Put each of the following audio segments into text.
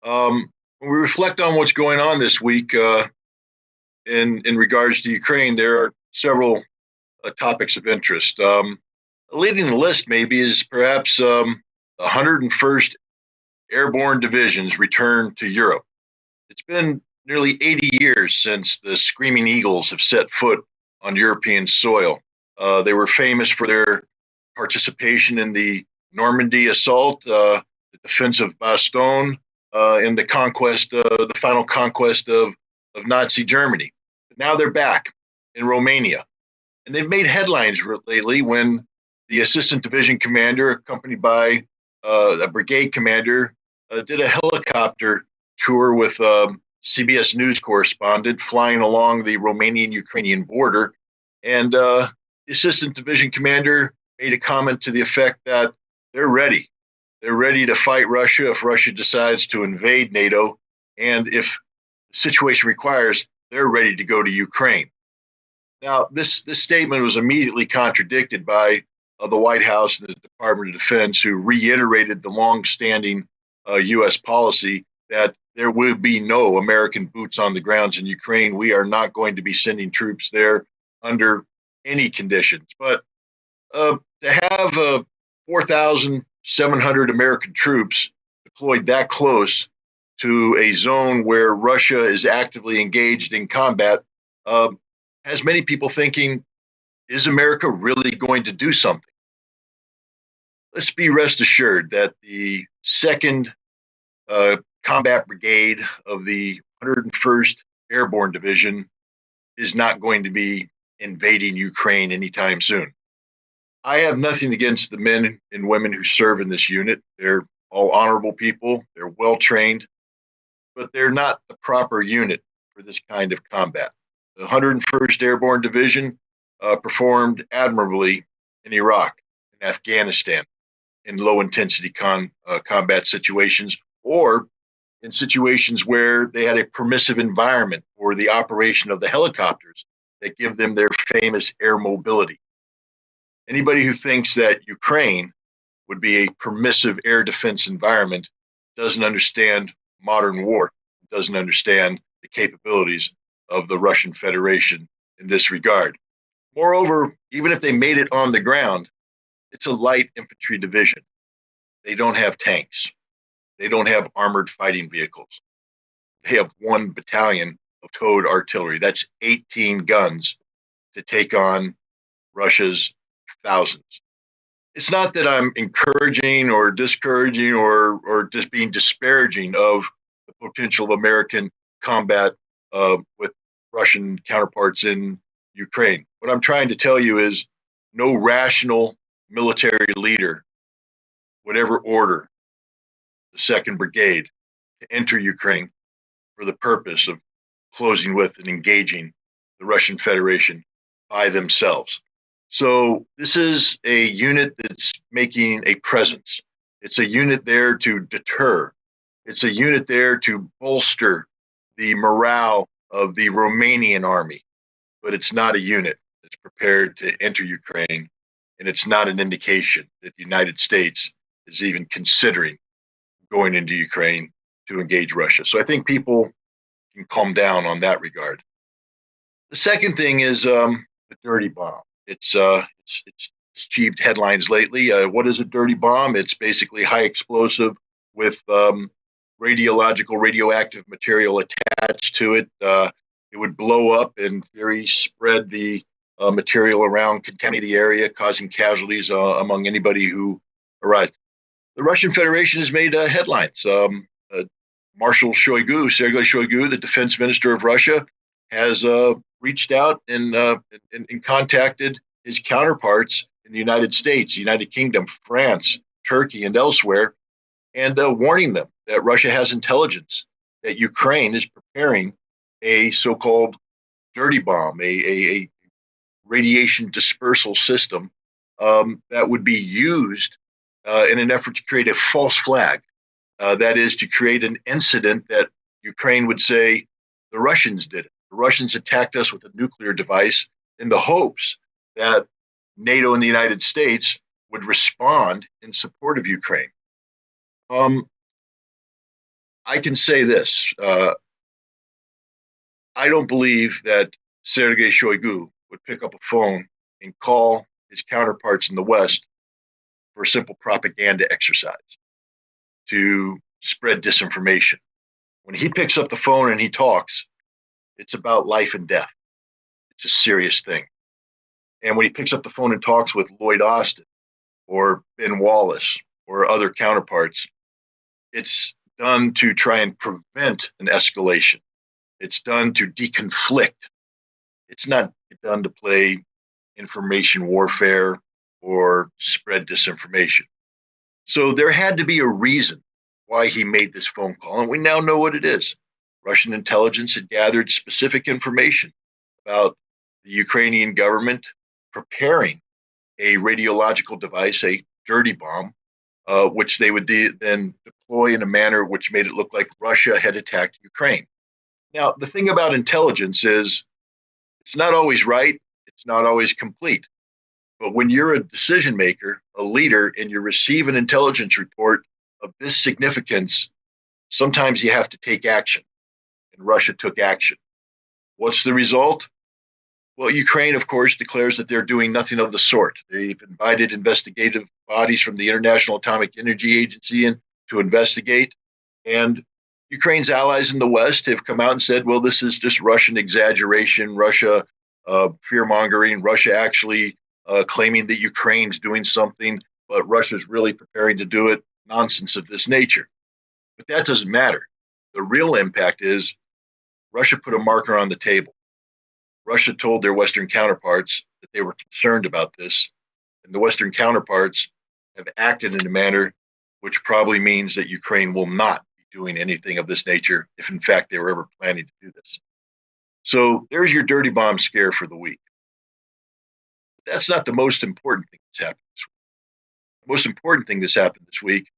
When we reflect on what's going on this week in regards to Ukraine, there are several topics of interest. Leading the list maybe is perhaps the 101st Airborne Division's return to Europe. It's been nearly 80 years since the Screaming Eagles have set foot on European soil. They were famous for their participation in the Normandy assault, the defense of Bastogne, in the final conquest of Nazi Germany. But now they're back in Romania, and they've made headlines lately when the assistant division commander, accompanied by a brigade commander, did a helicopter tour with CBS News correspondent flying along the Romanian-Ukrainian border, and the assistant division commander made a comment to the effect that they're ready. They're ready to fight Russia if Russia decides to invade NATO, and if the situation requires, they're ready to go to Ukraine. Now, this statement was immediately contradicted by the White House and the Department of Defense, who reiterated the long-standing U.S. policy that there will be no American boots on the grounds in Ukraine. We are not going to be sending troops there under any conditions. But to have 4,700 American troops deployed that close to a zone where Russia is actively engaged in combat has many people thinking, is America really going to do something? Let's be rest assured that the 2nd Combat Brigade of the 101st Airborne Division is not going to be invading Ukraine anytime soon. I have nothing against the men and women who serve in this unit. They're all honorable people, they're well trained, but they're not the proper unit for this kind of combat. The 101st Airborne Division performed admirably in Iraq and Afghanistan in low intensity combat situations, or in situations where they had a permissive environment for the operation of the helicopters that give them their famous air mobility. Anybody who thinks that Ukraine would be a permissive air defense environment doesn't understand modern war, doesn't understand the capabilities of the Russian Federation in this regard. Moreover, even if they made it on the ground, it's a light infantry division. They don't have tanks. They don't have armored fighting vehicles. They have 1 battalion of towed artillery. That's 18 guns to take on Russia's thousands. It's not that I'm encouraging or discouraging or just being disparaging of the potential of American combat with Russian counterparts in Ukraine. What I'm trying to tell you is no rational military leader would ever order the 2nd Brigade to enter Ukraine for the purpose of closing with and engaging the Russian Federation by themselves. So this is a unit that's making a presence. It's a unit there to deter. It's a unit there to bolster the morale of the Romanian army, but it's not a unit that's prepared to enter Ukraine, and it's not an indication that the United States is even considering going into Ukraine to engage Russia. So I think people can calm down on that regard. The second thing is the dirty bomb. It's achieved headlines lately. What is a dirty bomb? It's basically high explosive with radioactive material attached to it. It would blow up, in theory, spread the material around, contaminate the area, causing casualties among anybody who arrived. The Russian Federation has made headlines. Marshal Shoigu, Sergei Shoigu, the defense minister of Russia, has reached out and contacted his counterparts in the United States, the United Kingdom, France, Turkey, and elsewhere, and warning them that Russia has intelligence that Ukraine is preparing a so-called dirty bomb, a radiation dispersal system that would be used in an effort to create a false flag. That is, to create an incident that Ukraine would say the Russians did it. The Russians attacked us with a nuclear device in the hopes that NATO and the United States would respond in support of Ukraine. I can say this. I don't believe that Sergei Shoigu would pick up a phone and call his counterparts in the West for a simple propaganda exercise to spread disinformation. When he picks up the phone and he talks, it's about life and death. It's a serious thing. And when he picks up the phone and talks with Lloyd Austin or Ben Wallace or other counterparts, it's done to try and prevent an escalation. It's done to deconflict. It's not done to play information warfare or spread disinformation. So there had to be a reason why he made this phone call, and we now know what it is. Russian intelligence had gathered specific information about the Ukrainian government preparing a radiological device, a dirty bomb, which they would then deploy in a manner which made it look like Russia had attacked Ukraine. Now, the thing about intelligence is it's not always right, it's not always complete. But when you're a decision maker, a leader, and you receive an intelligence report of this significance, sometimes you have to take action. And Russia took action. What's the result? Well, Ukraine, of course, declares that they're doing nothing of the sort. They've invited investigative bodies from the International Atomic Energy Agency in to investigate. And Ukraine's allies in the West have come out and said, well, this is just Russian exaggeration, Russia fear mongering, Russia actually claiming that Ukraine's doing something, but Russia's really preparing to do it. Nonsense of this nature. But that doesn't matter. The real impact is Russia put a marker on the table. Russia told their Western counterparts that they were concerned about this, and the Western counterparts have acted in a manner which probably means that Ukraine will not be doing anything of this nature if, in fact, they were ever planning to do this. So there's your dirty bomb scare for the week. That's not the most important thing that's happened this week. The most important thing that's happened this week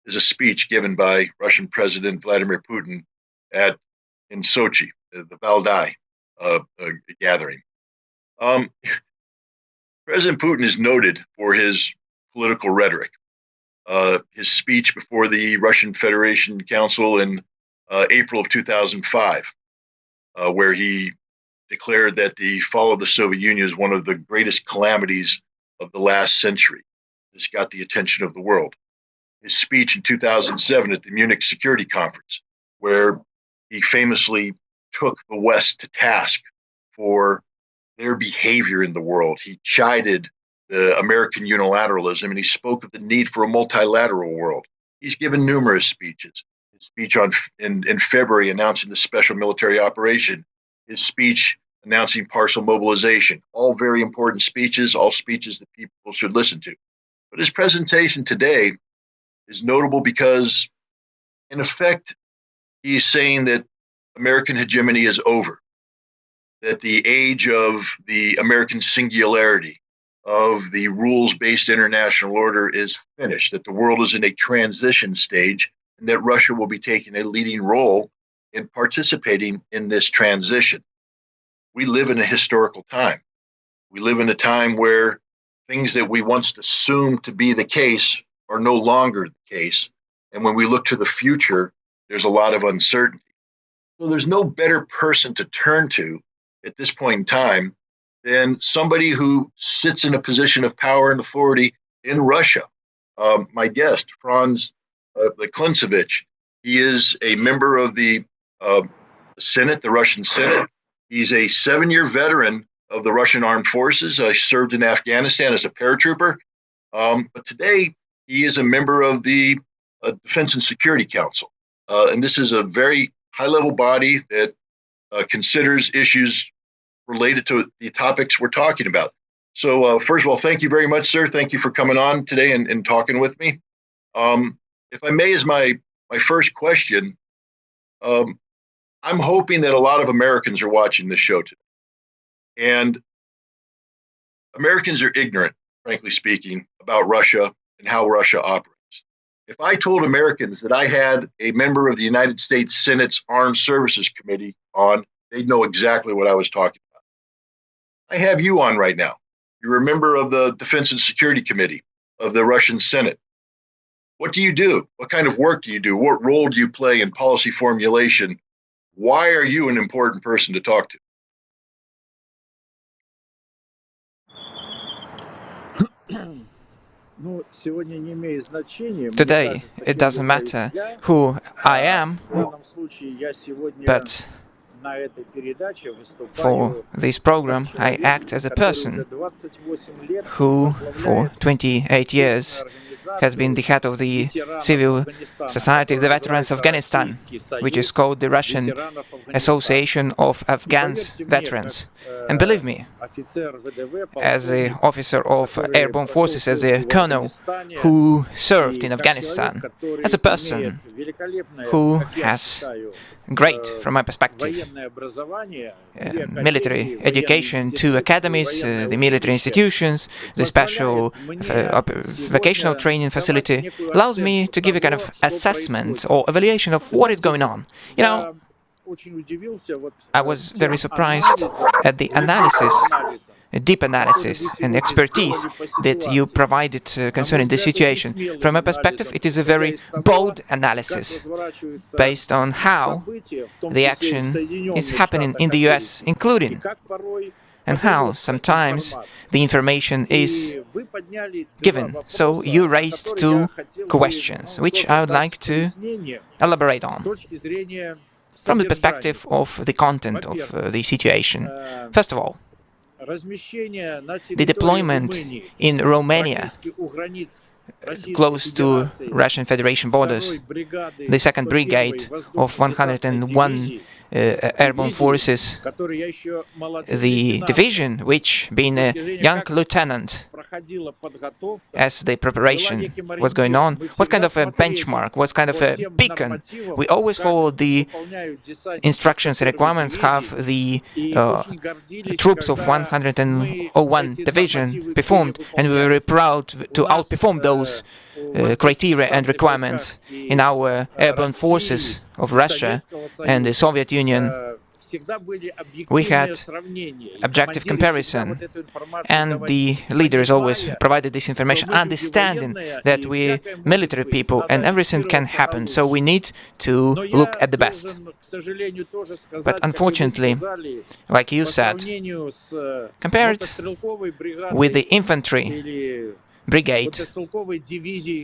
is a speech given by Russian President Vladimir Putin in Sochi, the Valdai gathering. President Putin is noted for his political rhetoric. His speech before the Russian Federation Council in April of 2005, where he declared that the fall of the Soviet Union is one of the greatest calamities of the last century. This got the attention of the world. His speech in 2007 at the Munich Security Conference, where he famously took the West to task for their behavior in the world. He chided the American unilateralism, and he spoke of the need for a multilateral world. He's given numerous speeches. His speech in February announcing the special military operation, his speech announcing partial mobilization, all very important speeches, all speeches that people should listen to. But his presentation today is notable because, in effect, he's saying that American hegemony is over, that the age of the American singularity, of the rules-based international order is finished, that the world is in a transition stage, and that Russia will be taking a leading role in participating in this transition. We live in a historical time. We live in a time where things that we once assumed to be the case are no longer the case. And when we look to the future, there's a lot of uncertainty. So there's no better person to turn to at this point in time than somebody who sits in a position of power and authority in Russia. My guest, Franz Klinsevich, he is a member of the Senate, the Russian Senate. He's a 7-year veteran of the Russian Armed Forces. He served in Afghanistan as a paratrooper. But today, he is a member of the Defense and Security Council. And this is a very high-level body that considers issues related to the topics we're talking about. So first of all, thank you very much, sir. Thank you for coming on today and talking with me. If I may, as my first question, I'm hoping that a lot of Americans are watching this show today. And Americans are ignorant, frankly speaking, about Russia and how Russia operates. If I told Americans that I had a member of the United States Senate's Armed Services Committee on, they'd know exactly what I was talking about. I have you on right now. You're a member of the Defense and Security Committee of the Russian Senate. What do you do? What kind of work do you do? What role do you play in policy formulation? Why are you an important person to talk to? Today, it doesn't matter who I am, but for this program, I act as a person who, for 28 years, has been the head of the civil society of the veterans of Afghanistan, which is called the Russian Association of Afghan Veterans. And believe me, as an officer of Airborne forces, as a colonel who served in Afghanistan, as a person who has great, from my perspective, military education, 2 academies, the military institutions, the special vocational training facility, allows me to give a kind of assessment or evaluation of what is going on. You know, I was very surprised at the analysis, a deep analysis and expertise that you provided concerning the situation. From my perspective, it is a very bold analysis based on how the action is happening in the US, including, and how sometimes the information is given. So you raised 2 questions, which I would like to elaborate on from the perspective of the content of the situation. First of all, the deployment in Romania, close to Russian Federation borders, the 2nd Brigade of 101 Airborne Forces, the division, which, being a young lieutenant, as the preparation was going on, what kind of a benchmark, what kind of a beacon? We always follow the instructions and requirements, have the troops of 101 division performed, and we were very proud to outperform those criteria and requirements in our airborne forces of Russia and the Soviet Union. We had objective comparison, and the leaders always provided this information, understanding that we're military people and everything can happen, so we need to look at the best. But unfortunately, like you said, compared with the infantry brigade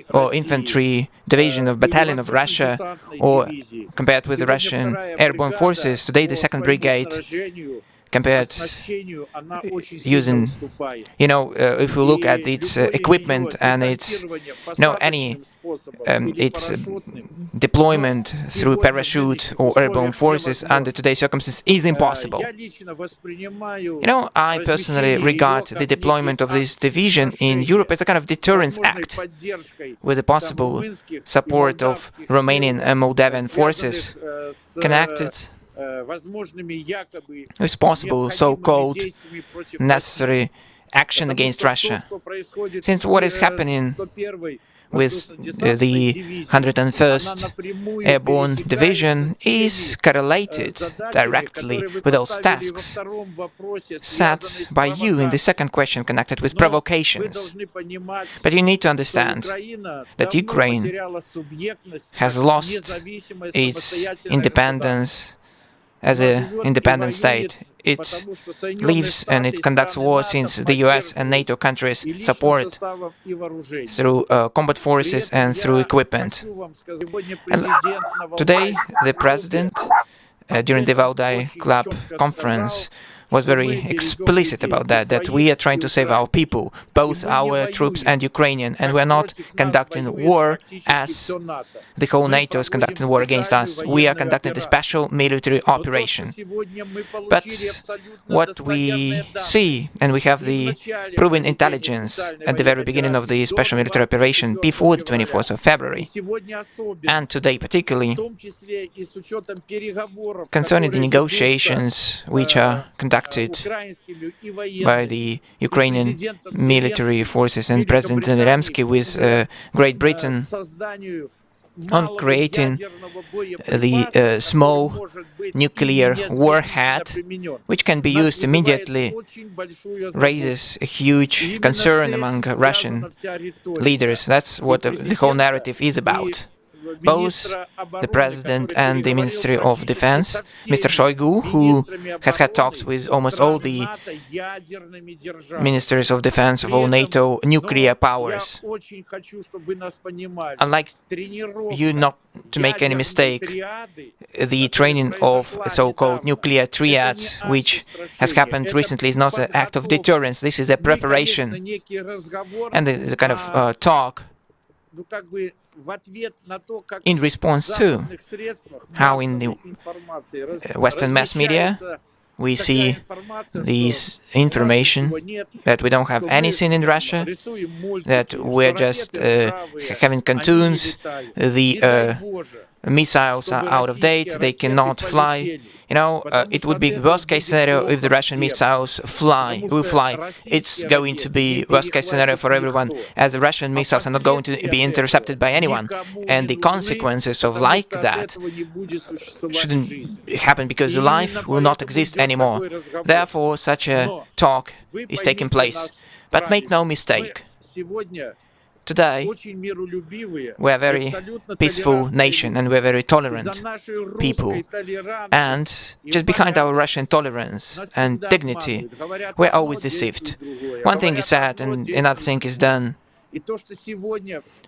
or infantry division of battalion of Russia, or compared with the Russian airborne forces, today the 2nd Brigade, compared using, if we look at its equipment and its, its deployment through parachute or airborne forces under today's circumstances is impossible. I personally regard the deployment of this division in Europe as a kind of deterrence act, with the possible support of Romanian and Moldavian forces connected with possible so-called necessary action against Russia. Since what is happening with the 101st Airborne Division is correlated directly with those tasks set by you in the 2nd question connected with provocations. But you need to understand that Ukraine has lost its independence as an independent state. It lives and it conducts war since the US and NATO countries support through combat forces and through equipment. And today, the president, during the Valdai Club conference, was very explicit about that we are trying to save our people, both our troops and Ukrainian, and we're not conducting war as the whole NATO is conducting war against us. We are conducting a special military operation. But what we see, and we have the proven intelligence at the very beginning of the special military operation before the 24th of February, and today particularly, concerning the negotiations which are conducted by the Ukrainian military forces and President Zelensky with Great Britain on creating the small nuclear warhead, which can be used immediately, raises a huge concern among Russian leaders. That's what the whole narrative is about. Both the President and the Ministry of Defense, Mr. Shoigu, who has had talks with almost all the ministers of defense of all NATO nuclear powers. I'd like you not to make any mistake. The training of so-called nuclear triads, which has happened recently, is not an act of deterrence. This is a preparation and the kind of talk in response to how in the Western mass media we see this information that we don't have anything in Russia, that we're just having cartoons, the missiles are out of date, they cannot fly. You know, it would be worst case scenario if the Russian missiles will fly. It's going to be worst case scenario for everyone, as the Russian missiles are not going to be intercepted by anyone. And the consequences of like that shouldn't happen, because the life will not exist anymore. Therefore, such a talk is taking place. But make no mistake, today, we are a very peaceful nation and we are very tolerant people. And just behind our Russian tolerance and dignity, we are always deceived. One thing is said and another thing is done.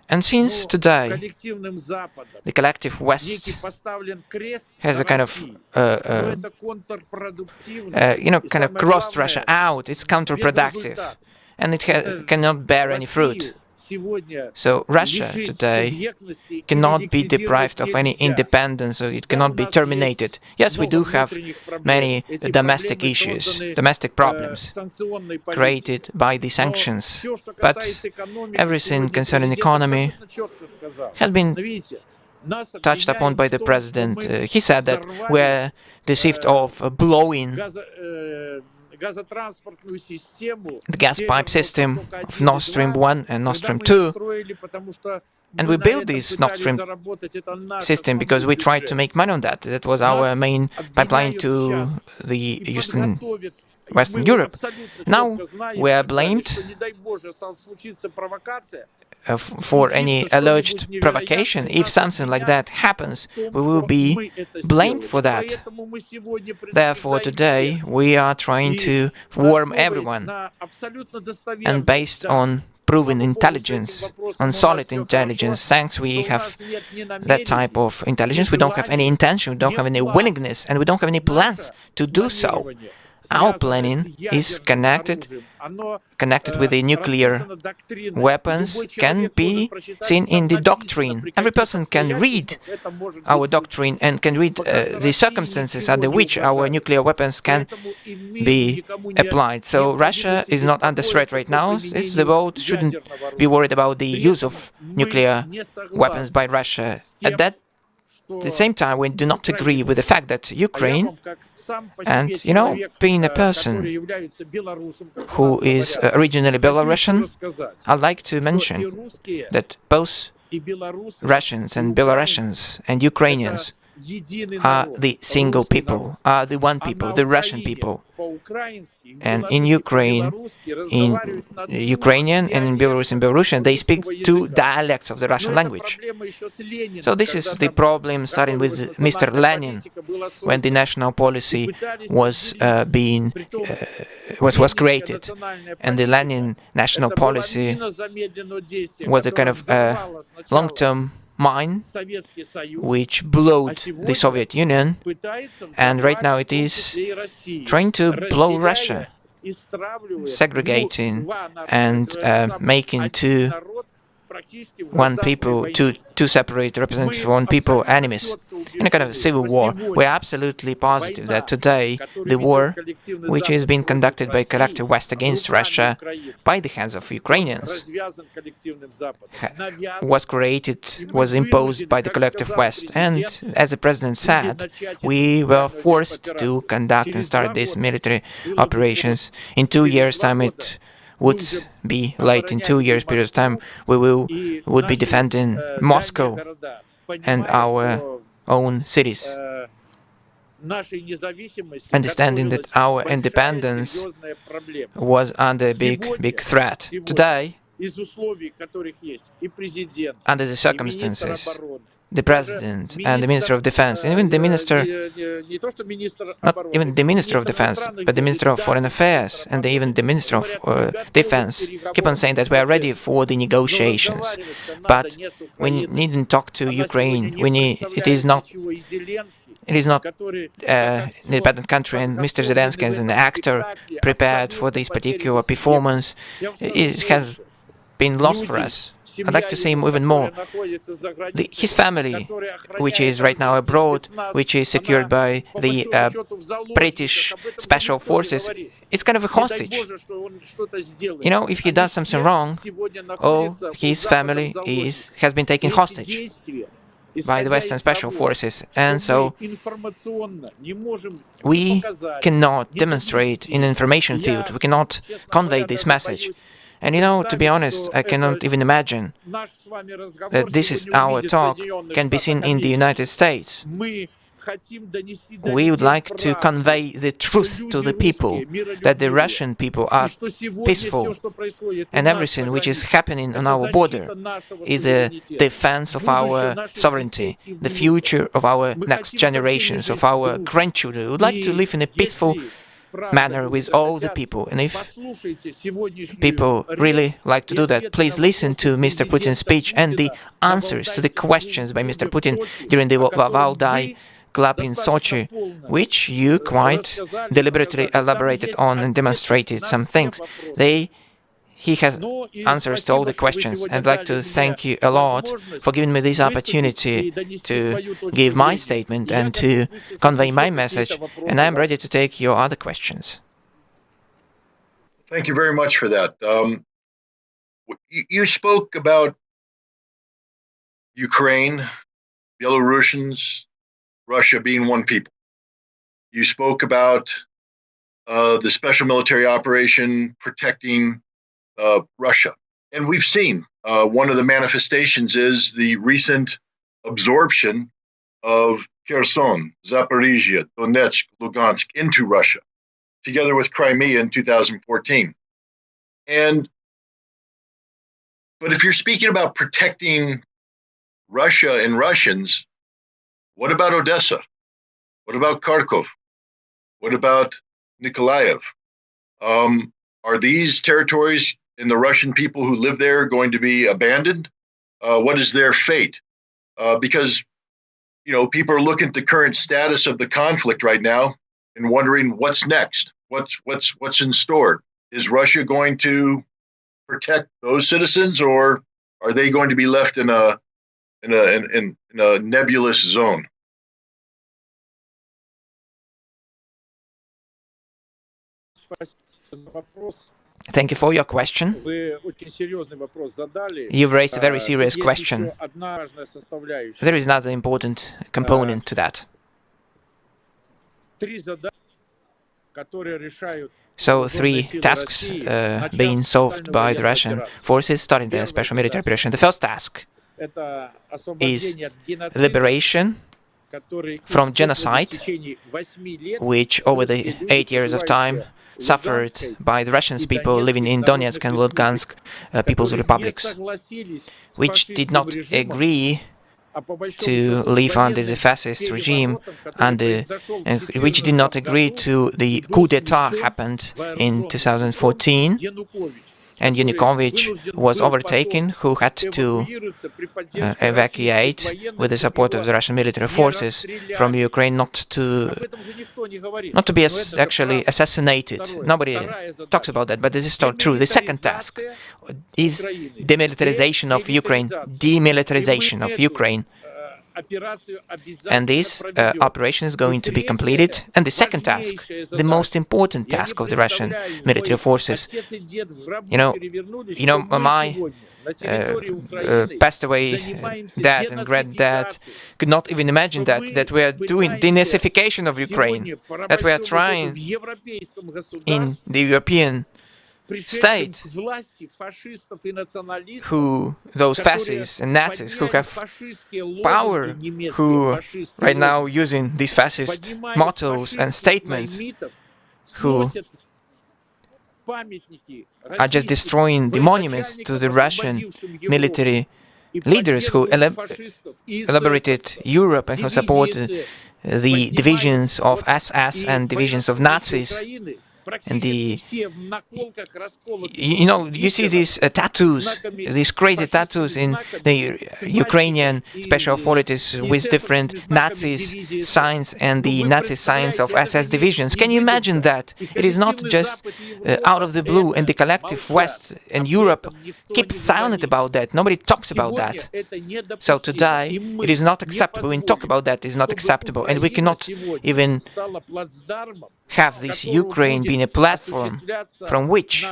And since today, the collective West has a kind of, kind of crossed Russia out, it's counterproductive, and it cannot bear any fruit. So Russia today cannot be deprived of any independence, or it cannot be terminated. Yes, we do have many domestic issues, domestic problems created by the sanctions, but everything concerning economy has been touched upon by the President. He said that we're deceived of blowing the gas pipe system of Nord Stream 1 and Nord Stream 2. And we built this Nord Stream system because we tried to make money on that. That was our main pipeline to the Western Europe. Now we are blamed for any alleged provocation. If something like that happens, we will be blamed for that. Therefore, today we are trying to warn everyone, and based on proven intelligence, on solid intelligence. Thanks, we have that type of intelligence. We don't have any intention, we don't have any willingness, and we don't have any plans to do so. Our planning is connected with the nuclear weapons, can be seen in the doctrine. Every person can read our doctrine and can read the circumstances under which our nuclear weapons can be applied. So Russia is not under threat right now. The world shouldn't be worried about the use of nuclear weapons by Russia. At the same time, we do not agree with the fact that Ukraine, and, being a person who is originally Belarusian, I'd like to mention that both Russians and Belarusians and Ukrainians are the single people, are the one people, the Russian people. And in Ukraine, in Ukrainian and in Belarusian, they speak two dialects of the Russian language. So this is the problem starting with Mr. Lenin, when the national policy was was created, and the Lenin national policy was a kind of long-term mine which blowed the Soviet Union, and right now it is trying to blow Russia, segregating and making one people, two separate representatives of one people, enemies, in a kind of civil war. We're absolutely positive that today the war, which is being conducted by collective West against Russia by the hands of Ukrainians, was imposed by the collective West. And as the President said, we were forced to conduct and start these military operations. In 2 years' time, it would be late. In 2 years period of time, we would be defending Moscow and our own cities, understanding that our independence was under a big threat. Today, under the circumstances, the President and the Minister of Defense, and even the Minister, not even the Minister of Defense, but the Minister of Foreign Affairs and even the Minister of Defense keep on saying that we are ready for the negotiations. But we needn't talk to Ukraine. It is not an independent country, and Mr. Zelensky, as an actor, prepared for this particular performance, it has been lost for us. I'd like to say even more. His family, which is right now abroad, which is secured by the British Special Forces, it's kind of a hostage. You know, if he does something wrong, his family has been taken hostage by the Western Special Forces. And so we cannot demonstrate in information field, we cannot convey this message. And you know, to be honest, I cannot even imagine that our talk can be seen in the United States. We would like to convey the truth to the people, that the Russian people are peaceful, and everything which is happening on our border is a defense of our sovereignty, the future of our next generations, of our grandchildren. We would like to live in a peaceful manner with all the people. And if people really like to do that, please listen to Mr. Putin's speech and the answers to the questions by Mr. Putin during the Valdai Club in Sochi, which you quite deliberately elaborated on and demonstrated some things. He has answers to all the questions. I'd like to thank you a lot for giving me this opportunity to give my statement and to convey my message, and I'm ready to take your other questions. Thank you very much for that. You spoke about Ukraine, Belarusians, Russia being one people. You spoke about the special military operation protecting Russia. And we've seen one of the manifestations is the recent absorption of Kherson, Zaporizhia, Donetsk, Lugansk into Russia, together with Crimea in 2014. But if you're speaking about protecting Russia and Russians, what about Odessa? What about Kharkov? What about Nikolaev? Are these territories and the Russian people who live there going to be abandoned? What is their fate? Because, you know, people are looking at the current status of the conflict right now and wondering what's next, what's in store. Is Russia going to protect those citizens, or are they going to be left in a nebulous zone? Thank you for your question. You've raised a very serious question. There is another important component to that. So 3 tasks being solved by the Russian forces starting their special military operation. The first task is liberation from genocide, which over the 8 years of time suffered by the Russian people living in Donetsk and Lugansk People's Republics, which did not agree to live under the fascist regime, and which did not agree to the coup d'etat happened in 2014, and Yanukovych was overtaken, who had to evacuate with the support of the Russian military forces from Ukraine, not to be actually assassinated. Nobody talks about that, but this is still true. The second task is demilitarization of Ukraine, and this operation is going to be completed. And the second task, the most important task of the Russian military forces, you know, my passed away dad and granddad could not even imagine that we are doing denazification of Ukraine, that we are trying in the European state who, those fascists and Nazis who have power, who right now using these fascist mottos and statements, who are just destroying the monuments to the Russian military leaders who elaborated Europe and who supported the divisions of SS and divisions of Nazis. And you see these tattoos, these crazy tattoos in the Ukrainian special authorities with different Nazi signs and the Nazi signs of SS divisions. Can you imagine that? It is not just out of the blue, and the collective West and Europe keep silent about that. Nobody talks about that. So today, it is not acceptable. When talk about that, it is not acceptable. And we cannot even have this Ukraine being a platform from which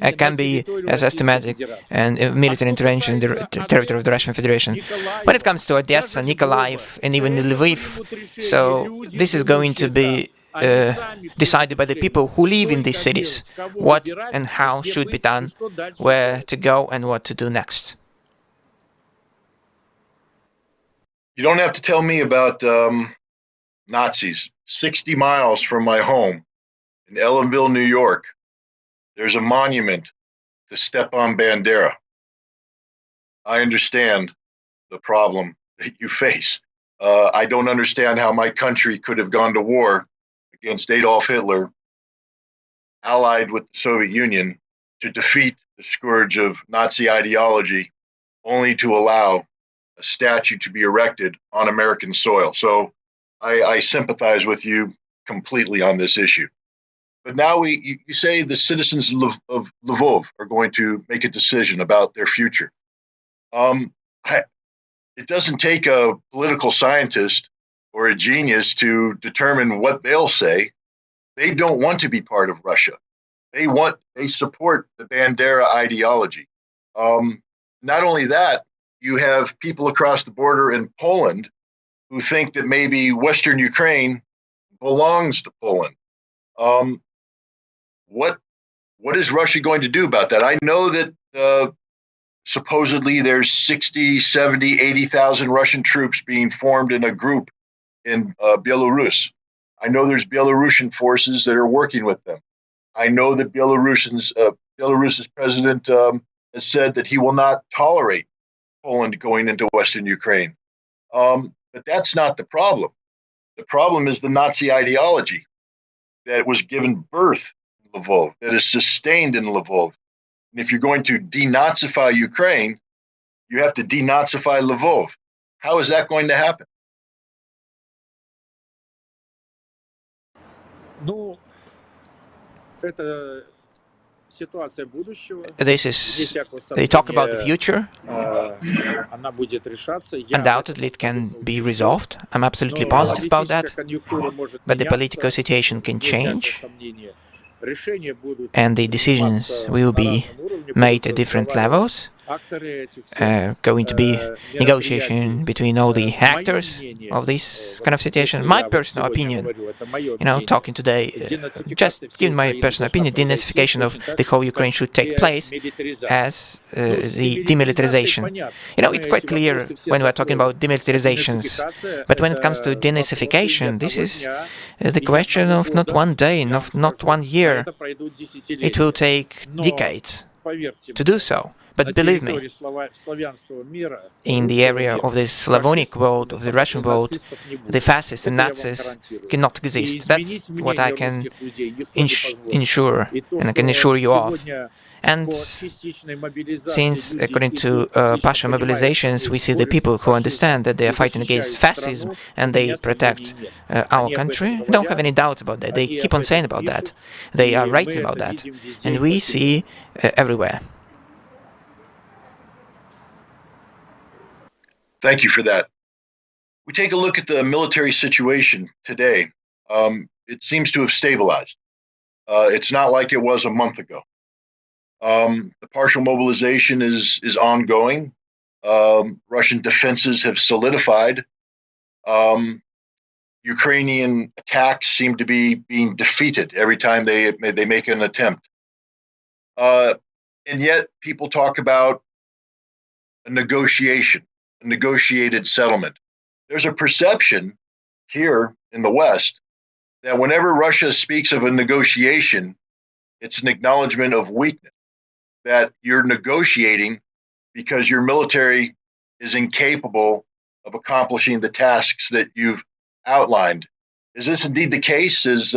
it can be a systematic and military intervention in the territory of the Russian Federation. When it comes to Odessa, Nikolaev, and even Lviv, so this is going to be decided by the people who live in these cities, what and how should be done, where to go and what to do next. You don't have to tell me about Nazis. 60 miles from my home in Ellenville, New York, there's a monument to Stepan Bandera. I understand the problem that you face. I don't understand how my country could have gone to war against Adolf Hitler, allied with the Soviet Union, to defeat the scourge of Nazi ideology, only to allow a statue to be erected on American soil. So I sympathize with you completely on this issue. But now you say the citizens of Lvov are going to make a decision about their future. It doesn't take a political scientist or a genius to determine what they'll say. They don't want to be part of Russia. They support the Bandera ideology. Not only that, you have people across the border in Poland who think that maybe Western Ukraine belongs to Poland. What is Russia going to do about that? I know that supposedly there's 60, 70, 80,000 Russian troops being formed in a group in Belarus. I know there's Belarusian forces that are working with them. I know that Belarus's president has said that he will not tolerate Poland going into Western Ukraine. But that's not the problem. The problem is the Nazi ideology that was given birth in Lvov, that is sustained in Lvov. And if you're going to denazify Ukraine, you have to denazify Lvov. How is that going to happen? This is, they talk about the future. Undoubtedly, it can be resolved. I'm absolutely positive about that. But the political situation can change, and the decisions will be made at different levels. Going to be negotiation between all the actors of this kind of situation. My personal opinion, talking today, just giving my personal opinion, denazification of the whole Ukraine should take place as the demilitarization. It's quite clear when we are talking about demilitarizations, but when it comes to denazification, this is the question of not one day, not 1 year. It will take decades to do so. But believe me, in the area of the Slavonic world, of the Russian world, the fascists and Nazis cannot exist. That's what I can ensure, and I can assure you of. And since, according to partial mobilizations, we see the people who understand that they are fighting against fascism and they protect our country, I don't have any doubts about that. They keep on saying about that. They are writing about that. And we see everywhere. Thank you for that. We take a look at the military situation today. It seems to have stabilized. It's not like it was a month ago. The partial mobilization is ongoing. Russian defenses have solidified. Ukrainian attacks seem to be being defeated every time they make an attempt. And yet people talk about a negotiation, a negotiated settlement. There's a perception here in the West that whenever Russia speaks of a negotiation, it's an acknowledgement of weakness, that you're negotiating because your military is incapable of accomplishing the tasks that you've outlined. Is this indeed the case? Is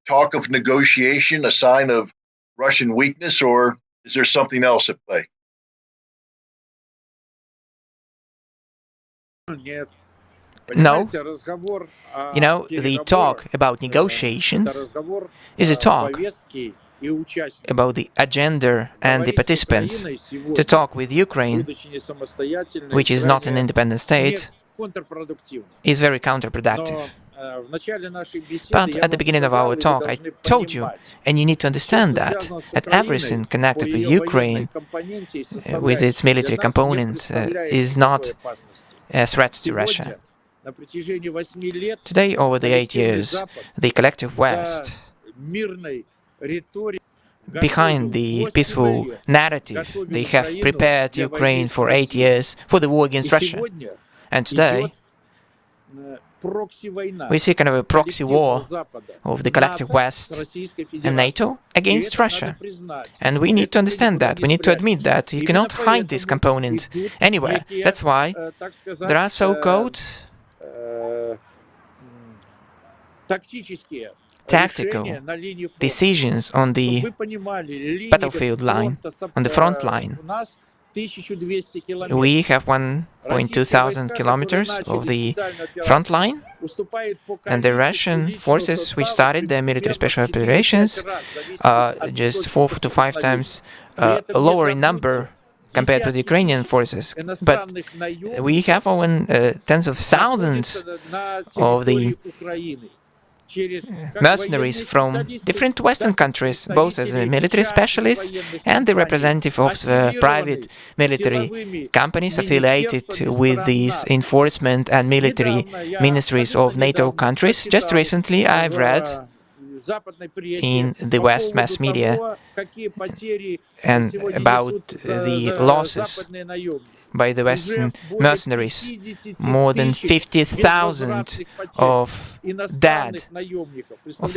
talk of negotiation a sign of Russian weakness, or is there something else at play? No. You know, the talk about negotiations is a talk about the agenda and the participants. To talk with Ukraine, which is not an independent state, is very counterproductive. But at the beginning of our talk, I told you, and you need to understand that everything connected with Ukraine, with its military components, is not a threat to Russia. Today, over the 8 years, the collective West, behind the peaceful narrative, they have prepared Ukraine for 8 years for the war against Russia. And today, we see kind of a proxy war of the collective West and NATO against Russia. And we need to understand that. We need to admit that. You cannot hide this component anywhere. That's why there are so-called tactical decisions on the battlefield line, on the front line. We have 1,200 kilometers of the front line, and the Russian forces, which started their military special operations, are just 4 to 5 times lower in number compared with Ukrainian forces. But we have over tens of thousands of the mercenaries from different Western countries, both as military specialists and the representative of private military companies affiliated with these enforcement and military ministries of NATO countries. Just recently, I've read in the West mass media and about the losses by the Western mercenaries. More than 50,000 of dead of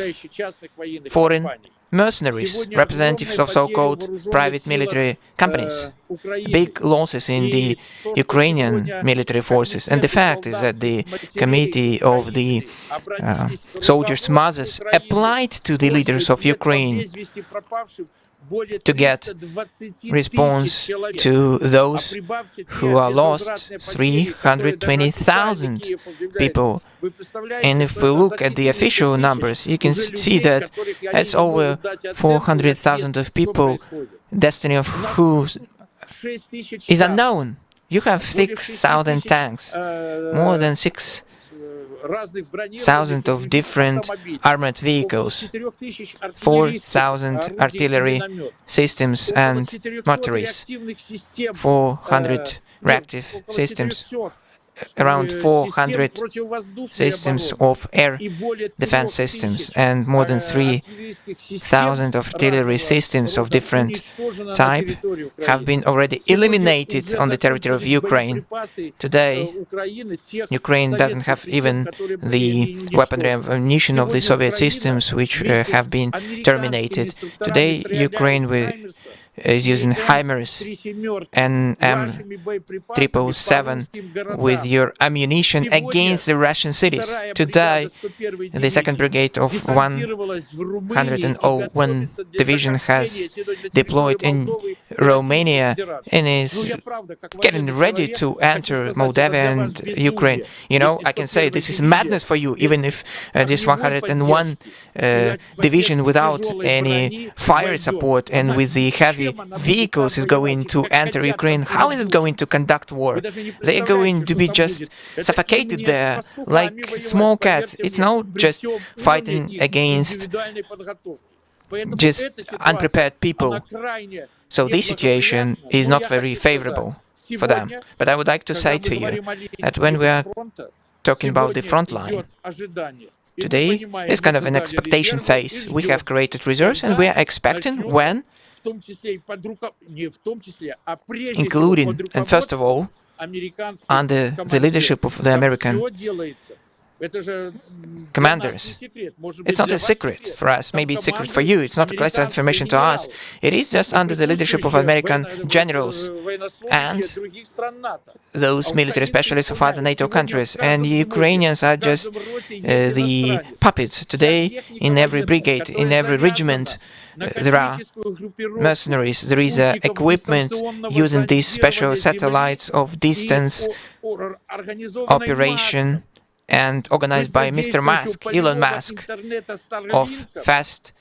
foreign mercenaries, representatives of so-called private military companies. Big losses in the Ukrainian military forces. And the fact is that the committee of the soldiers' mothers applied to the leaders of Ukraine to get response to those who are lost, 320,000 people. And if we look at the official numbers, you can see that it's over 400,000 of people, destiny of who is unknown. You have 6,000 tanks, more than 6,000 of different armored vehicles, 4,000 artillery systems and mortaries, 400 reactive systems, around 400 systems of air defense systems, and more than 3,000 of artillery systems of different type have been already eliminated on the territory of Ukraine. Today, Ukraine doesn't have even the weaponry and ammunition of the Soviet systems, which have been terminated. Today, Ukraine is using HIMARS and M777 with your ammunition against the Russian cities. Today, the 2nd Brigade of 101 Division has deployed in Romania and is getting ready to enter Moldavia and Ukraine. You know, I can say this is madness for you, even if this 101 division without any fire support and with the heavy vehicles is going to enter Ukraine. How is it going to conduct war? They're going to be just suffocated there like small cats. It's not just fighting against just unprepared people. So this situation is not very favorable for them. But I would like to say to you that when we are talking about the front line. Today is kind of an expectation phase. We have created reserves and we are expecting when, including and first of all, under the leadership of the American commanders. It's not a secret for us. Maybe it's secret for you. It's not classified information to us. It is just under the leadership of American generals and those military specialists of other NATO countries. And Ukrainians are just the puppets. Today, in every brigade, in every regiment, there are mercenaries. There is equipment using these special satellites of distance operation and organized by Mr. Musk, Elon Musk, of fast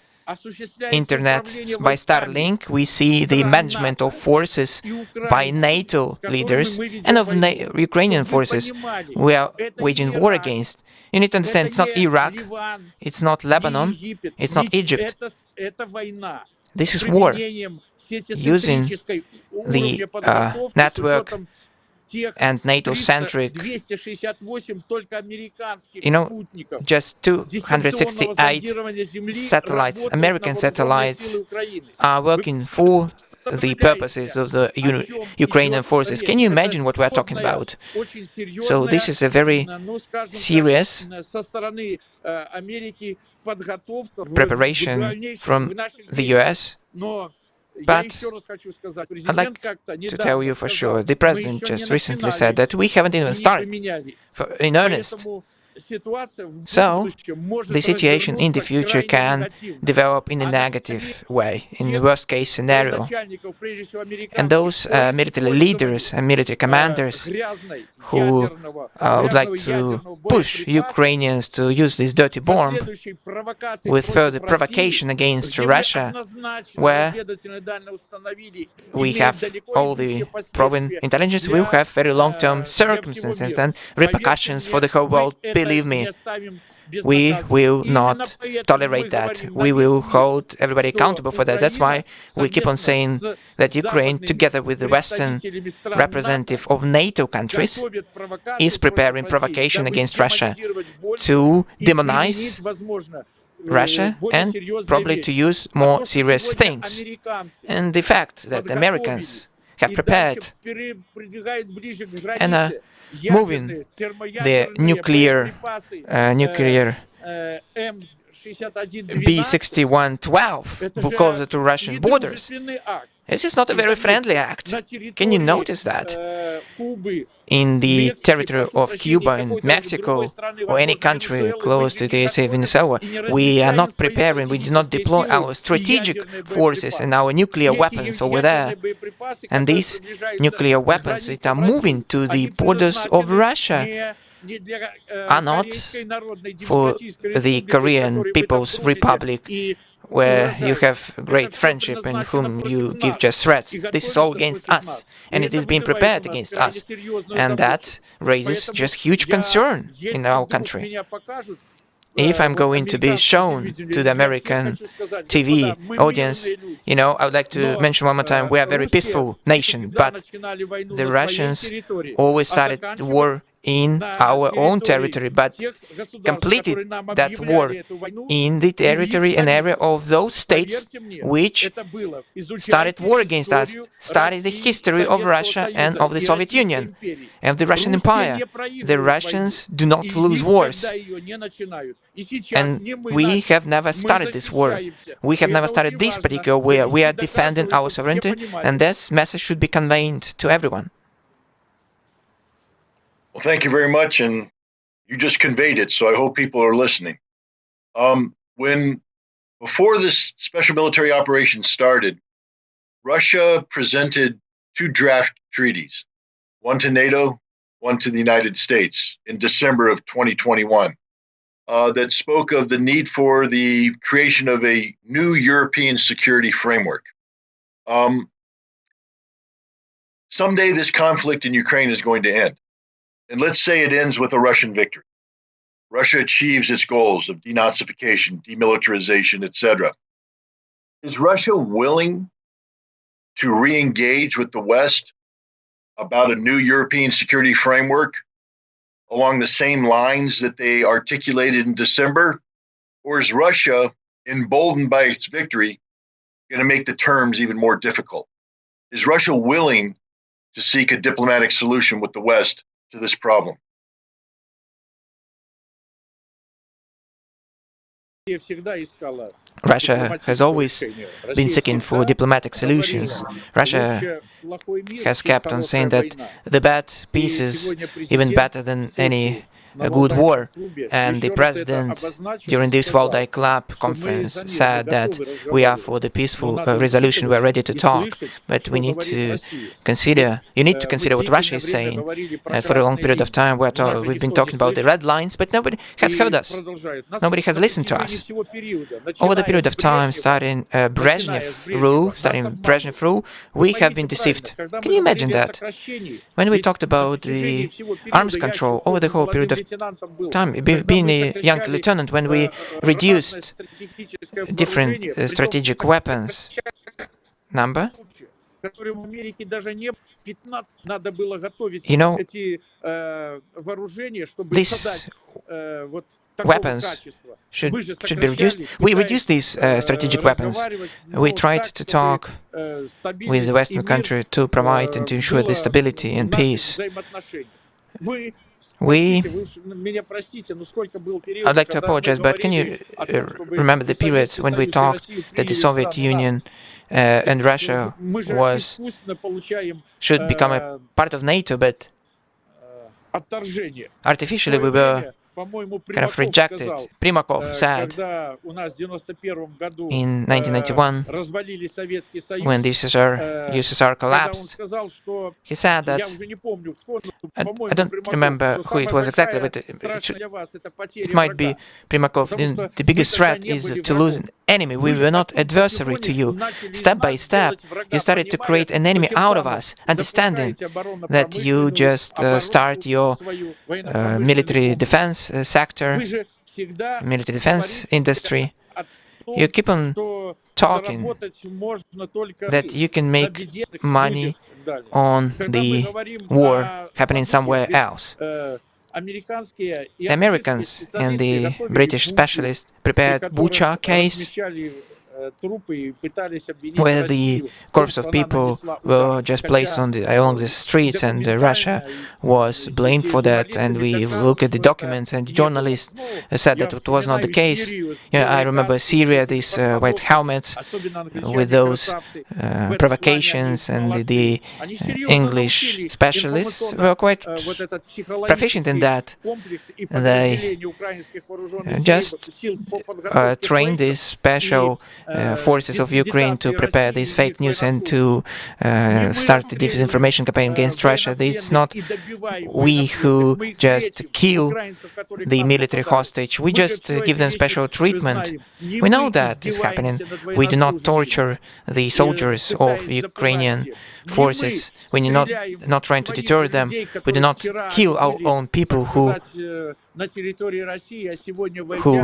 internet by Starlink. We see the management of forces by NATO leaders and of Ukrainian forces we are waging war against. You need to understand, it's not Iraq, it's not Lebanon, it's not Egypt. This is war, using the network and NATO-centric, just 268 satellites, American satellites, are working for the purposes of the Ukrainian forces. Can you imagine what we're talking about? So this is a very serious preparation from the US. But I'd like to tell you for sure, the president just recently said that we haven't even started in earnest. So, the situation in the future can develop in a negative way, in the worst-case scenario. And those military leaders and military commanders who would like to push Ukrainians to use this dirty bomb with further provocation against Russia, where we have all the proven intelligence, we will have very long-term circumstances and repercussions for the whole world. Believe me, we will not tolerate that. We will hold everybody accountable for that. That's why we keep on saying that Ukraine, together with the Western representative of NATO countries, is preparing provocation against Russia to demonize Russia and probably to use more serious things. And the fact that the Americans have prepared and are moving the nuclear B-6112 closer to Russian borders. This is not a very friendly act. Can you notice that? In the territory of Cuba and Mexico, or any country close to the say Venezuela, we are not preparing, we do not deploy our strategic forces and our nuclear weapons over there. And these nuclear weapons that are moving to the borders of Russia are not for the Korean People's Republic, where you have great friendship and whom you give just threats. This is all against us, and it is being prepared against us. And that raises just huge concern in our country. If I'm going to be shown to the American TV audience, I would like to mention one more time, we are a very peaceful nation, but the Russians always started the war in our own territory, but completed that war in the territory and area of those states which started war against us, started the history of Russia and of the Soviet Union and the Russian Empire. The Russians do not lose wars. And we have never started this war. We have never started this particular war. We are defending our sovereignty, and this message should be conveyed to everyone. Well, thank you very much, and you just conveyed it, so I hope people are listening. Before this special military operation started, Russia presented 2 draft treaties, one to NATO, one to the United States in December of 2021, that spoke of the need for the creation of a new European security framework. Someday this conflict in Ukraine is going to end. And let's say it ends with a Russian victory. Russia achieves its goals of denazification, demilitarization, etc. Is Russia willing to re-engage with the West about a new European security framework? along the same lines that they articulated in December? Or is Russia, emboldened by its victory, going to make the terms even more difficult? Is Russia willing to seek a diplomatic solution with the West to this problem? Russia has always been seeking for diplomatic solutions. Russia has kept on saying that the bad peace is even better than any a good war, and the president during this Valdai Club conference said that we are for the peaceful resolution, we are ready to talk, but we need to consider, you need to consider what Russia is saying. For a long period of time we've been talking about the red lines, but nobody has heard us, nobody has listened to us. Over the period of time, starting Brezhnev rule, we have been deceived. Can you imagine that? When we talked about the arms control over the whole period of time, being a young lieutenant, when we reduced different strategic weapons number, you know, these weapons should be reduced. We reduced these strategic weapons. We tried to talk with the Western country to provide and to ensure the stability and peace. I'd like to apologize, but can you remember the periods when we talked that the Soviet Union and Russia should become a part of NATO, but artificially we were kind of rejected. Primakov said in 1991, when the USSR collapsed, he said that, I don't remember who it was exactly, but it might be Primakov, the biggest threat is to lose an enemy. We were not adversary to you. Step by step, you started to create an enemy out of us, understanding that you just start your military defense sector, military defense industry. You keep on talking that you can make money on the war happening somewhere else. The Americans and the British specialists prepared Bucha case, where the corpse of people were just placed along the streets, and Russia was blamed for that. And we look at the documents, and the journalists said that it was not the case. Yeah, I remember Syria, these white helmets with those provocations, and the English specialists were quite proficient in that. They just trained these special forces of Ukraine to prepare these fake news and to start the disinformation campaign against Russia. It's not we who just kill the military hostage. We just give them special treatment. We know that is happening. We do not torture the soldiers of Ukrainian forces. We are not trying to deter them. We do not kill our own people who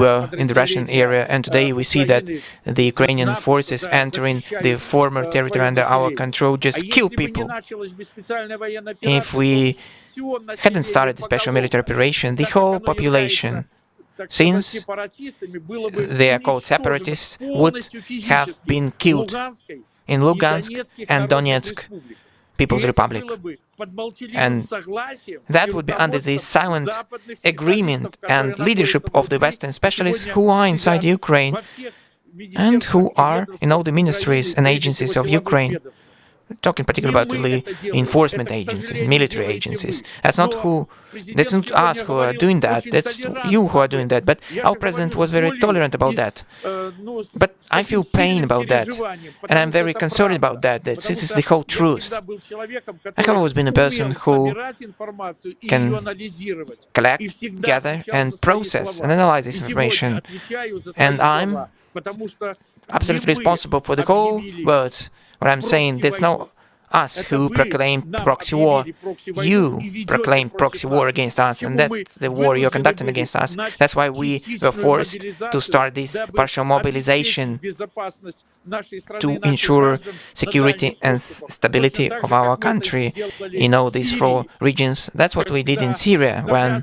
were in the Russian area, and today we see that the Ukrainian forces entering the former territory under our control just kill people. If we hadn't started the special military operation, the whole population, since they are called separatists, would have been killed in Lugansk and Donetsk People's Republic. And that would be under the silent agreement and leadership of the Western specialists who are inside Ukraine and who are in all the ministries and agencies of Ukraine. We're talking particularly about the enforcement agencies, military agencies. That's not us who are doing that, that's you who are doing that. But our president was very tolerant about that. But I feel pain about that, and I'm very concerned about that, this is the whole truth. I have always been a person who can collect, gather, and process and analyze this information. And I'm absolutely responsible for the whole words. What I'm saying, there's no us who proclaimed proxy war. You proclaimed proxy war against us, and that's the war you're conducting against us. That's why we were forced to start this partial mobilization to ensure security and stability of our country in all these 4 regions. That's what we did in Syria when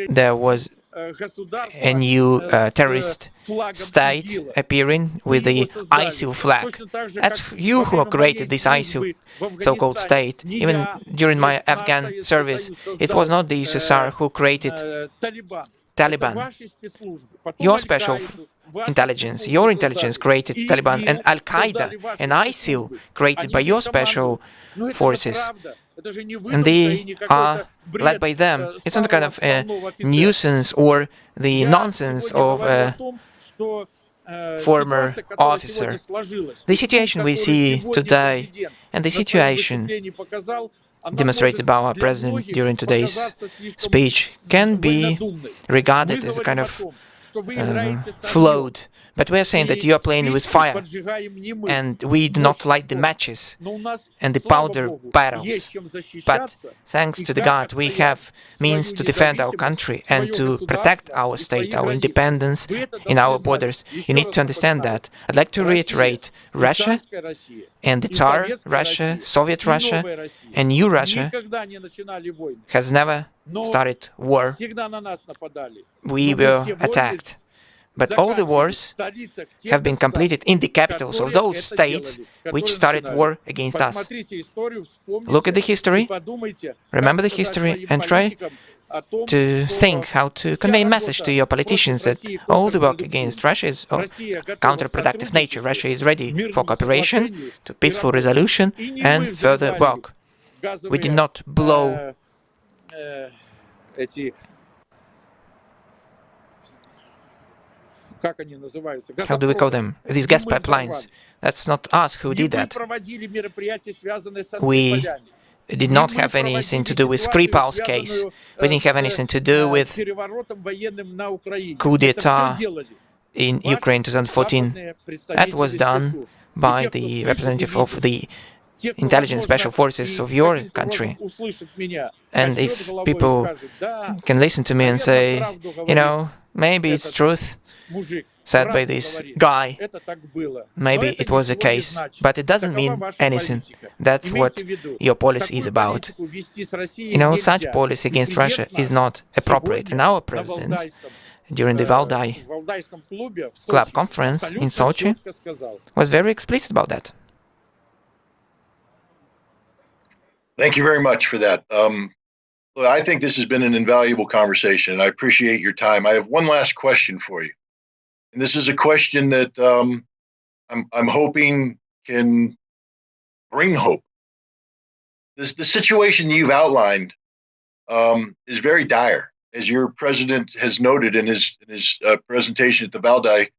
there was a new terrorist state appearing with the ISIL flag. That's you who created this ISIL so-called state. Even during my Afghan service, it was not the USSR who created Taliban. Your special intelligence, your intelligence created Taliban, and Al-Qaeda and ISIL created by your special forces. And they are led by them. It's not kind of a nuisance or the nonsense of a former officer. The situation we see today and the situation demonstrated by our president during today's speech can be regarded as a kind of float. But we are saying that you are playing with fire, and we do not light the matches and the powder barrels. But thanks to the God, we have means to defend our country and to protect our state, our independence in our borders. You need to understand that. I'd like to reiterate, Russia and the Tsar Russia, Soviet Russia, and new Russia has never started war. We were attacked. But all the wars have been completed in the capitals of those states which started war against us. Look at the history, remember the history, and try to think how to convey a message to your politicians that all the work against Russia is of counterproductive nature. Russia is ready for cooperation, to peaceful resolution, and further work. We did not blow how do we call them? These gas pipelines. That's not us who did that. We did not have anything to do with Skripal's case. We didn't have anything to do with coup d'etat in Ukraine 2014. That was done by the representative of the intelligence special forces of your country. And if people can listen to me and say, you know, maybe it's truth said by this guy, maybe it was the case, but it doesn't mean anything. That's what your policy is about. You know, such policy against Russia is not appropriate. And our president, during the Valdai Club conference in Sochi, was very explicit about that. Thank you very much for that. I think this has been an invaluable conversation, and I appreciate your time. I have one last question for you. And this is a question that I'm hoping can bring hope. The situation you've outlined is very dire, as your president has noted in his presentation at the Valdai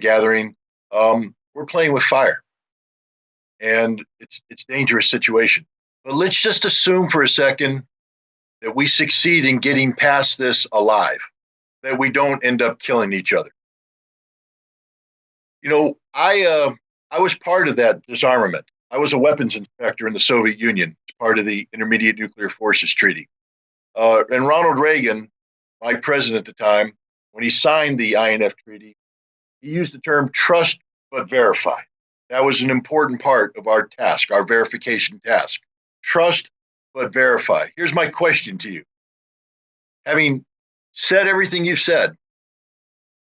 gathering. We're playing with fire, and it's a dangerous situation. But let's just assume for a second that we succeed in getting past this alive, that we don't end up killing each other. You know, I was part of that disarmament. I was a weapons inspector in the Soviet Union, part of the Intermediate Nuclear Forces Treaty. And Ronald Reagan, my president at the time, when he signed the INF Treaty, he used the term trust but verify. That was an important part of our task, our verification task. Trust but verify. Here's my question to you. Having said everything you've said,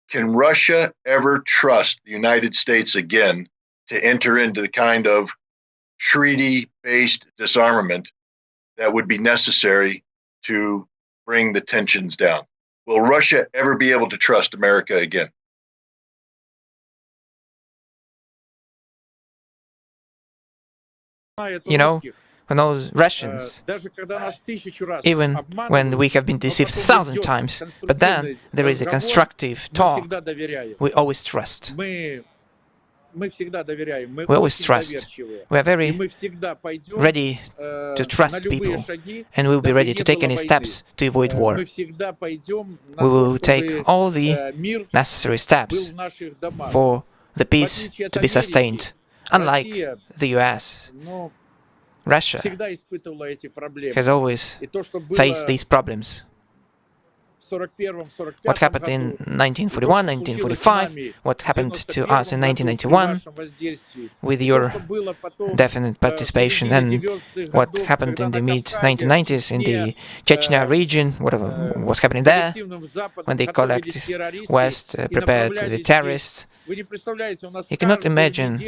can Russia ever trust the United States again to enter into the kind of treaty-based disarmament that would be necessary to bring the tensions down? Will Russia ever be able to trust America again? You know, when those Russians, even when we have been deceived 1,000 times, but then there is a constructive talk, we always trust. We always trust. We are very ready to trust people, and we will be ready to take any steps to avoid war. We will take all the necessary steps for the peace to be sustained. Unlike the US, Russia has always faced these problems. What happened in 1941, 1945, what happened to us in 1991 with your definite participation, and what happened in the mid-1990s in the Chechnya region, whatever was happening there, when the collective West prepared the terrorists. You cannot imagine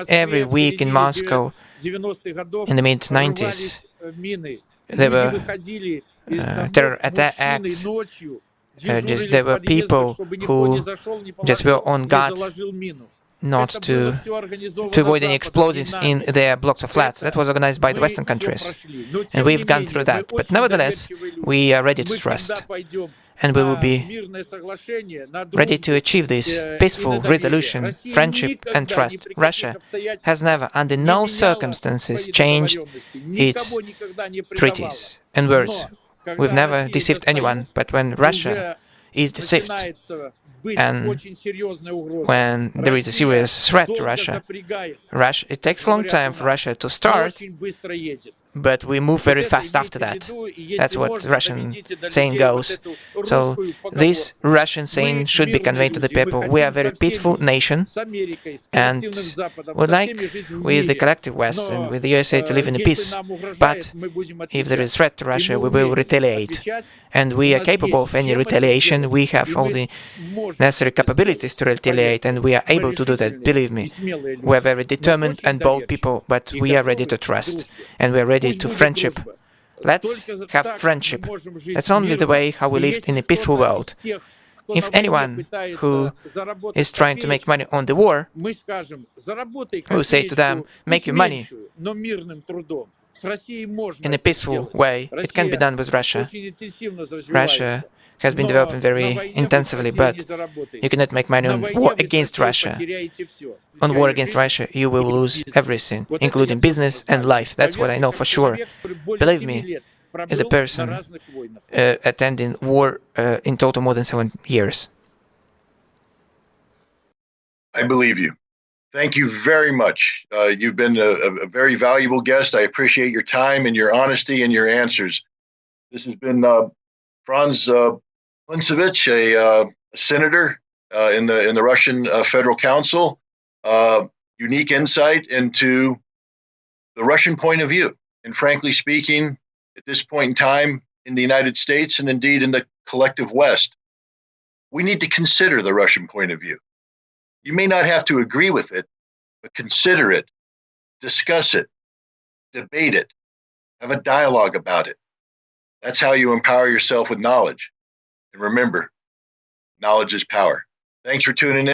every week in Moscow in the mid-90s there were terror acts. There were people who just were on guard not to avoid any explosions in their blocks of flats. That was organized by the Western countries, and we've gone through that. But nevertheless, we are ready to trust, and we will be ready to achieve this peaceful resolution, friendship and trust. Russia has never, under no circumstances, changed its treaties and words. We've never deceived anyone, but when Russia is deceived and when there is a serious threat to Russia, it takes a long time for Russia to start, but we move very fast after that. That's what the Russian saying goes. So this Russian saying should be conveyed to the people. We are a very peaceful nation, and we'd like with the collective West and with the USA to live in peace. But if there is a threat to Russia, we will retaliate. And we are capable of any retaliation. We have all the necessary capabilities to retaliate, and we are able to do that, believe me. We are very determined and bold people, but we are ready to trust, and we are ready to friendship. Let's have friendship. That's only the way how we live in a peaceful world. If anyone who is trying to make money on the war, we will say to them, make your money in a peaceful way. It can be done with Russia. Russia has been developing very intensively, but you cannot make money on war against Russia. On war against Russia, you will lose everything, including business and life. That's what I know for sure. Believe me, as a person attending war in total more than 7 years. I believe you. Thank you very much. You've been a very valuable guest. I appreciate your time and your honesty and your answers. This has been Franz Plintsevich, a senator in the Russian Federal Council. Unique insight into the Russian point of view. And frankly speaking, at this point in time in the United States and indeed in the collective West, we need to consider the Russian point of view. You may not have to agree with it, but consider it, discuss it, debate it, have a dialogue about it. That's how you empower yourself with knowledge. And remember, knowledge is power. Thanks for tuning in.